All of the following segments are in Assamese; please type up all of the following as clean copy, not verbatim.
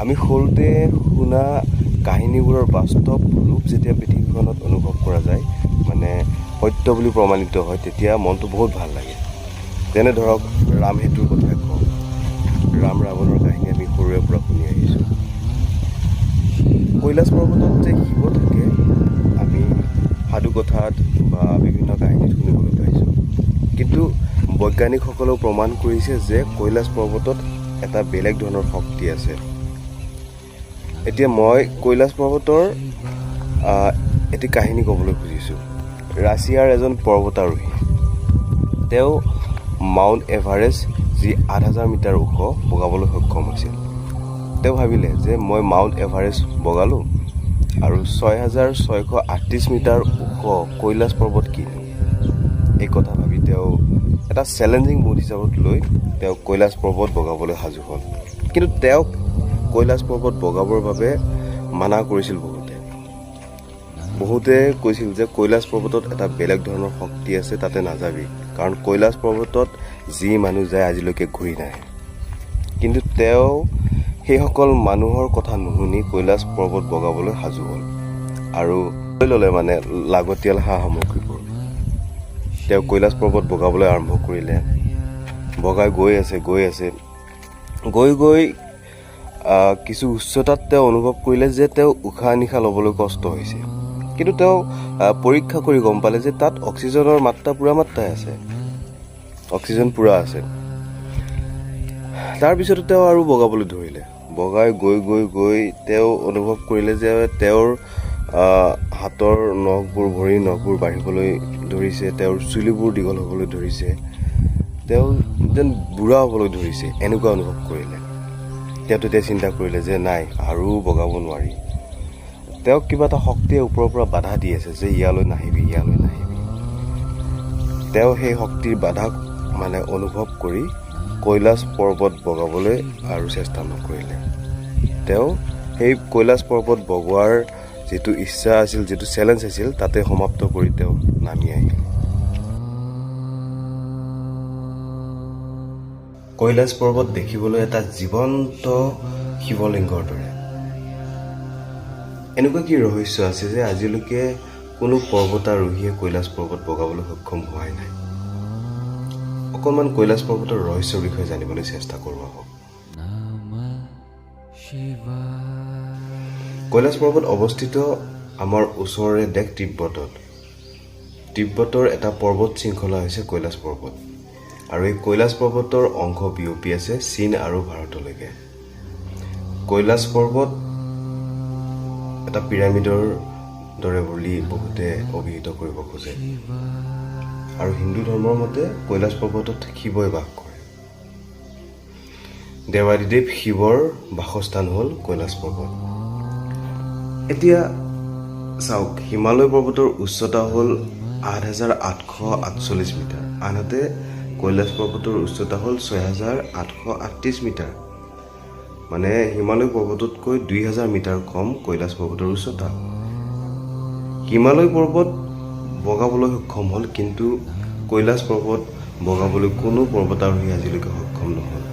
আমি সৰুতে শুনা কাহিনীবোৰৰ বাস্তৱ ৰূপ যেতিয়া পৃথিৱীখনত অনুভৱ কৰা যায় মানে সত্য বুলি প্ৰমাণিত হয় তেতিয়া মনটো বহুত ভাল লাগে। যেনে ধৰক ৰাম সেতুৰ কথাই কওঁ, ৰাম ৰাৱণৰ কাহিনী আমি সৰুৰে পৰা শুনি আহিছোঁ। কৈলাশ পৰ্বতত যে শিৱ থাকে আমি সাধুকথাত বা বিভিন্ন কাহিনীত শুনিবলৈ পাইছোঁ, কিন্তু বৈজ্ঞানিকসকলেও প্ৰমাণ কৰিছে যে কৈলাশ পৰ্বতত এটা বেলেগ ধৰণৰ শক্তি আছে। এতিয়া মই কৈলাশ পৰ্বতৰ এটি কাহিনী ক'বলৈ খুজিছোঁ। ৰাছিয়াৰ এজন পৰ্বতাৰোহী, তেওঁ মাউণ্ট এভাৰেষ্ট যি ৮,০০০ মিটাৰ ওখ বগাবলৈ সক্ষম হৈছিল। তেওঁ ভাবিলে যে মই মাউণ্ট এভাৰেষ্ট বগালোঁ আৰু ৬,৬৩৮ মিটাৰ ওখ কৈলাশ পৰ্বত কিনো। এই কথা ভাবি তেওঁ এটা চেলেঞ্জিং মুড হিচাপত লৈ তেওঁ কৈলাশ পৰ্বত বগাবলৈ সাজু হ'ল। কিন্তু তেওঁক কৈলাশ পৰ্বত বগাবৰ বাবে মানা কৰিছিল বহুতে কৈছিল যে কৈলাশ পৰ্বতত এটা বেলেগ ধৰণৰ শক্তি আছে, তাতে নাযাবি, কাৰণ কৈলাশ পৰ্বতত যি মানুহ যায় আজিলৈকে ঘূৰি নাহে। কিন্তু তেওঁ সেইসকল মানুহৰ কথা নুশুনি কৈলাশ পৰ্বত বগাবলৈ সাজু হ'ল আৰু লৈ ল'লে মানে লাগতিয়াল সা সামগ্ৰীবোৰ। তেওঁ কৈলাশ পৰ্বত বগাবলৈ আৰম্ভ কৰিলে। বগাই গৈ আছে গৈ কিছু উচ্চতাত তেওঁ অনুভৱ কৰিলে যে তেওঁ উশাহ নিশাহ ল'বলৈ কষ্ট হৈছে। কিন্তু তেওঁ পৰীক্ষা কৰি গম পালে যে তাত অক্সিজেনৰ মাত্ৰা পূৰা মাত্ৰাই আছে, অক্সিজেন পূৰা আছে। তাৰপিছতো তেওঁ আৰু বগাবলৈ ধৰিলে। বগাই গৈ তেওঁ অনুভৱ কৰিলে যে তেওঁৰ হাতৰ নখবোৰ, ভৰিৰ নখবোৰ বাঢ়িবলৈ ধৰিছে, তেওঁৰ চুলিবোৰ দীঘল হ'বলৈ ধৰিছে, তেওঁ যেন বুঢ়া হ'বলৈ ধৰিছে, এনেকুৱা অনুভৱ কৰিলে। তেওঁ তেতিয়া চিন্তা কৰিলে যে নাই, আৰু বগাব নোৱাৰি। তেওঁক কিবা এটা শক্তিয়ে ওপৰৰ পৰা বাধা দি আছে যে ইয়ালৈ নাহিবি। তেওঁ সেই শক্তিৰ বাধাক মানে অনুভৱ কৰি কৈলাশ পৰ্বত বগাবলৈ আৰু চেষ্টা নকৰিলে। তেওঁ সেই কৈলাশ পৰ্বত বগোৱাৰ যিটো ইচ্ছা আছিল, যিটো চেলেঞ্জ আছিল, তাতে সমাপ্ত কৰি তেওঁ নামি আহিল। কৈলাশ পৰ্বত দেখিবলৈ এটা জীৱন্ত শিৱলিংগৰ দৰে। এনেকুৱা কি ৰহস্য আছে যে আজিলৈকে কোনো পৰ্বতাৰোহীয়ে কৈলাশ পৰ্বত বগাবলৈ সক্ষম হোৱাই নাই? অকণমান কৈলাশ পৰ্বতৰ ৰহস্যৰ বিষয়ে জানিবলৈ চেষ্টা কৰোঁ আহক। কৈলাশ পৰ্বত অৱস্থিত আমাৰ ওচৰৰে দেশ তিব্বতত। তিব্বতৰ এটা পৰ্বত শৃংখলা হৈছে কৈলাশ পৰ্বত, আৰু এই কৈলাশ পৰ্বতৰ অংশ বিয়পি আছে চীন আৰু ভাৰতলৈকে। কৈলাশ পৰ্বত এটা পিৰামিডৰ দৰে বুলি বহুতে অভিহিত কৰিব খোজে, আৰু হিন্দু ধৰ্মৰ মতে কৈলাশ পৰ্বতত শিৱই বাস কৰে। দেৱাদিদেৱ শিৱৰ বাসস্থান হ'ল কৈলাশ পৰ্বত। এতিয়া চাওক, হিমালয় পৰ্বতৰ উচ্চতা হ'ল ৮,৮৪৮ মিটাৰ, আনহাতে কৈলাশ পৰ্বতৰ উচ্চতা হ'ল ৬,৮৩৮ মিটাৰ। মানে হিমালয় পৰ্বততকৈ ২,০০০ মিটাৰ কম কৈলাশ পৰ্বতৰ উচ্চতা। হিমালয় পৰ্বত বগাবলৈ সক্ষম হ'ল, কিন্তু কৈলাশ পৰ্বত বগাবলৈ কোনো পৰ্বতাৰোহী আজিলৈকে সক্ষম নহ'ল।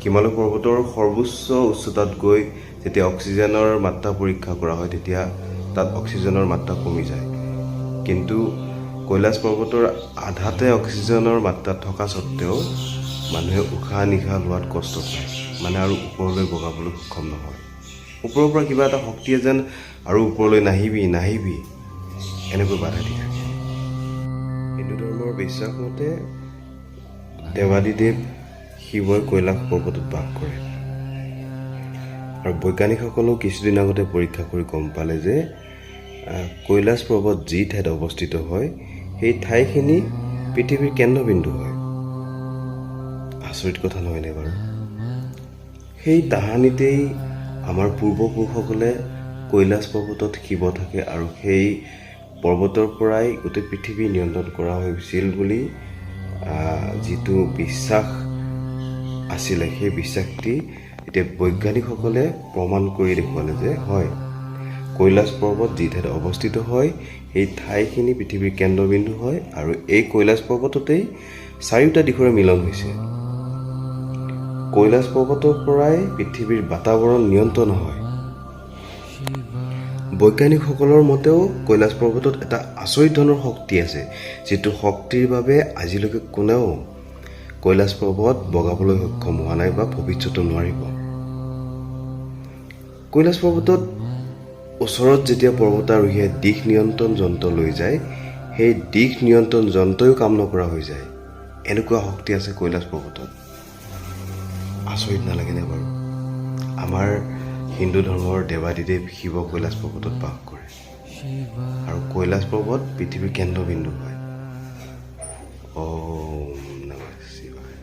হিমালয় পৰ্বতৰ সৰ্বোচ্চ উচ্চতাত গৈ যেতিয়া অক্সিজেনৰ মাত্ৰা পৰীক্ষা কৰা হয় তেতিয়া তাত অক্সিজেনৰ মাত্ৰা কমি যায়, কিন্তু কৈলাশ পৰ্বতৰ আধাতে অক্সিজেনৰ মাত্ৰা থকা স্বত্তেও মানুহে উশাহ নিশাহ লোৱাত কষ্ট পায়, মানে আৰু ওপৰলৈ বগাবলৈ সক্ষম নহয়। ওপৰৰ পৰা কিবা এটা শক্তিয়ে যেন আৰু ওপৰলৈ নাহিবি এনেকৈ বাধা দি থাকে। হিন্দু ধৰ্মৰ বিশ্বাস মতে দেৱাদিদেৱ শিৱই কৈলাশ পৰ্বতত বাস কৰে, আৰু বৈজ্ঞানিকসকলেও কিছুদিন আগতে পৰীক্ষা কৰি গম পালে যে কৈলাশ পৰ্বত যি ঠাইত অৱস্থিত হয় সেই ঠাইখিনি পৃথিৱীৰ কেন্দ্ৰবিন্দু হয়। আচৰিত কথা নহয়নে বাৰু? সেই তাহানিতেই আমাৰ পূৰ্বপুৰুষসকলে কৈলাশ পৰ্বতত শিৱ থাকে আৰু সেই পৰ্বতৰ পৰাই গোটেই পৃথিৱী নিয়ন্ত্ৰণ কৰা হৈছিল বুলি যিটো বিশ্বাস আছিলে, সেই বিশ্বাসটি এতিয়া বৈজ্ঞানিকসকলে প্ৰমাণ কৰি দেখুৱালে যে হয়, কৈলাশ পৰ্বত যি ঠাইত অৱস্থিত হয় সেই ঠাইখিনি পৃথিৱীৰ কেন্দ্ৰবিন্দু হয়, আৰু এই কৈলাশ পৰ্বততেই 4টা দিশৰে মিলন হৈছে। কৈলাশ পৰ্বতৰ পৰাই পৃথিৱীৰ বাতাৱৰণ নিয়ন্ত্ৰণ হয়। বৈজ্ঞানিকসকলৰ মতেও কৈলাশ পৰ্বতত এটা আচৰিত ধৰণৰ শক্তি আছে, যিটো শক্তিৰ বাবে আজিলৈকে কোনেও কৈলাশ পৰ্বত বগাবলৈ সক্ষম হোৱা নাই বা ভৱিষ্যতো নোৱাৰিব। কৈলাশ পৰ্বতত ওচৰত যেতিয়া পৰ্বতাৰোহীয়ে দিশ নিয়ন্ত্ৰণ যন্ত্ৰ লৈ যায়, সেই দিশ নিয়ন্ত্ৰণ যন্ত্ৰও কাম নকৰা হৈ যায়। এনেকুৱা শক্তি আছে কৈলাশ পৰ্বতত। আচৰিত নালাগেনে বাৰু? আমাৰ হিন্দু ধৰ্মৰ দেৱাদিদেৱ শিৱ কৈলাশ পৰ্বতত বাস কৰে, আৰু কৈলাশ পৰ্বত পৃথিৱীৰ কেন্দ্ৰবিন্দু হয়। ওম নমঃ শিৱায়।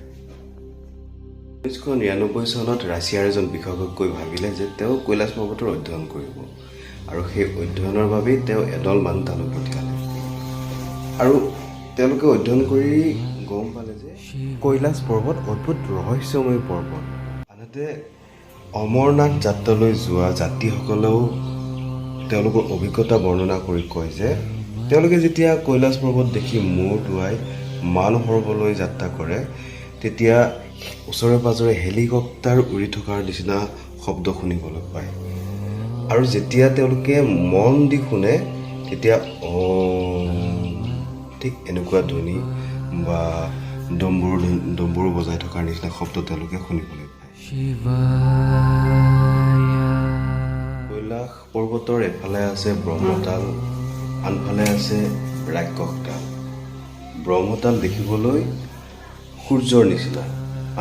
1999 চনত ৰাছিয়াৰ এজন বিশেষজ্ঞই ভাবিলে যে তেওঁ কৈলাশ পৰ্বতৰ অধ্যয়ন কৰিব, আৰু সেই অধ্যয়নৰ বাবেই তেওঁ এদল মানুহ তালৈ পঠিয়ালে। আৰু তেওঁলোকে অধ্যয়ন কৰি গম পালে যে কৈলাশ পৰ্বত অদ্ভুত ৰহস্যময় পৰ্বত। আনহাতে অমৰনাথ যাত্ৰালৈ যোৱা যাত্ৰীসকলেও তেওঁলোকৰ অভিজ্ঞতা বৰ্ণনা কৰি কয় যে তেওঁলোকে যেতিয়া কৈলাশ পৰ্বত দেখি মূৰ দোৱাই মান সৰোবৰলৈ যাত্ৰা কৰে, তেতিয়া ওচৰে পাজৰে হেলিকপ্টাৰ উৰি থকাৰ নিচিনা শব্দ শুনিবলৈ পায়। আৰু যেতিয়া তেওঁলোকে মন দি শুনে, তেতিয়া ঠিক এনেকুৱা ধ্বনি বা ডম্বৰু বজাই থকাৰ নিচিনা শব্দ তেওঁলোকে শুনিবলৈ পায়। কৈলাশ পৰ্বতৰ এফালে আছে ব্ৰহ্মতাল, আনফালে আছে ৰাক্ষসতাল। ব্ৰহ্মতাল দেখিবলৈ সূৰ্যৰ নিচিনা,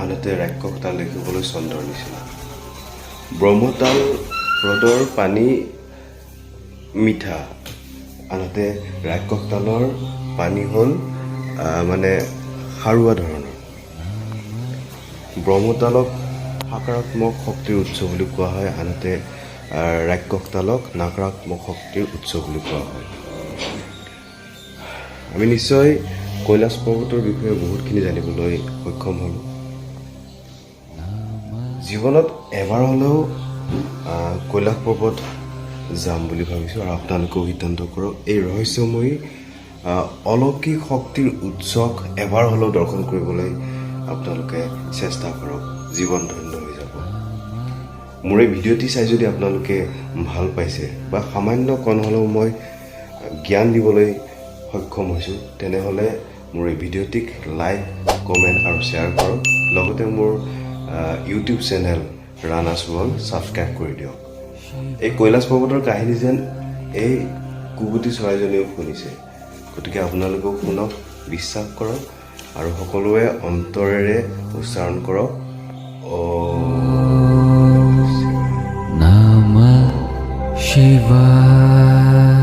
আনহাতে ৰাক্ষসতাল দেখিবলৈ চন্দ্ৰৰ নিচিনা। ব্ৰহ্মতাল হ্ৰদৰ পানী মিঠা, আনহাতে ৰাক্ষসতালৰ পানী হ'ল সাৰুৱা ধৰণৰ। ব্ৰহ্মতালক সকাৰাত্মক শক্তিৰ উৎস বুলি কোৱা হয়, আনহাতে ৰাক্ষসতালক নকাৰাত্মক শক্তিৰ উৎস বুলি কোৱা হয়। আমি নিশ্চয় কৈলাশ পৰ্বতৰ বিষয়ে বহুতখিনি জানিবলৈ সক্ষম হ'লোঁ। জীৱনত এবাৰ হ'লেও কৈলাশ পৰ্বত যাম বুলি ভাবিছোঁ, আৰু আপোনালোকেও সিদ্ধান্ত কৰক। এই ৰহস্যময়ী অলৌকিক শক্তিৰ উৎসক এবাৰ হ'লেও দৰ্শন কৰিবলৈ আপোনালোকে চেষ্টা কৰক। জীৱন ধন্য হৈ যাব। মোৰ এই ভিডিঅ'টি চাই যদি আপোনালোকে ভাল পাইছে বা সামান্য কণ হ'লেও মই জ্ঞান দিবলৈ সক্ষম হৈছোঁ, তেনেহ'লে মোৰ এই ভিডিঅ'টিক লাইক, কমেণ্ট আৰু শ্বেয়াৰ কৰক। লগতে মোৰ ইউটিউব চেনেল ৰাণাছ ৱৰ্ল্ড ছাবস্ক্ৰাইব কৰি দিয়ক। এই কৈলাশ পৰ্বতৰ কাহিনী যেন এই কুকুটি চৰাইজনীও শুনিছে, গতিকে আপোনালোকেও শুনক, বিশ্বাস কৰক, আৰু সকলোৱে অন্তৰেৰে উচ্চাৰণ কৰক নমঃ শিৱায়।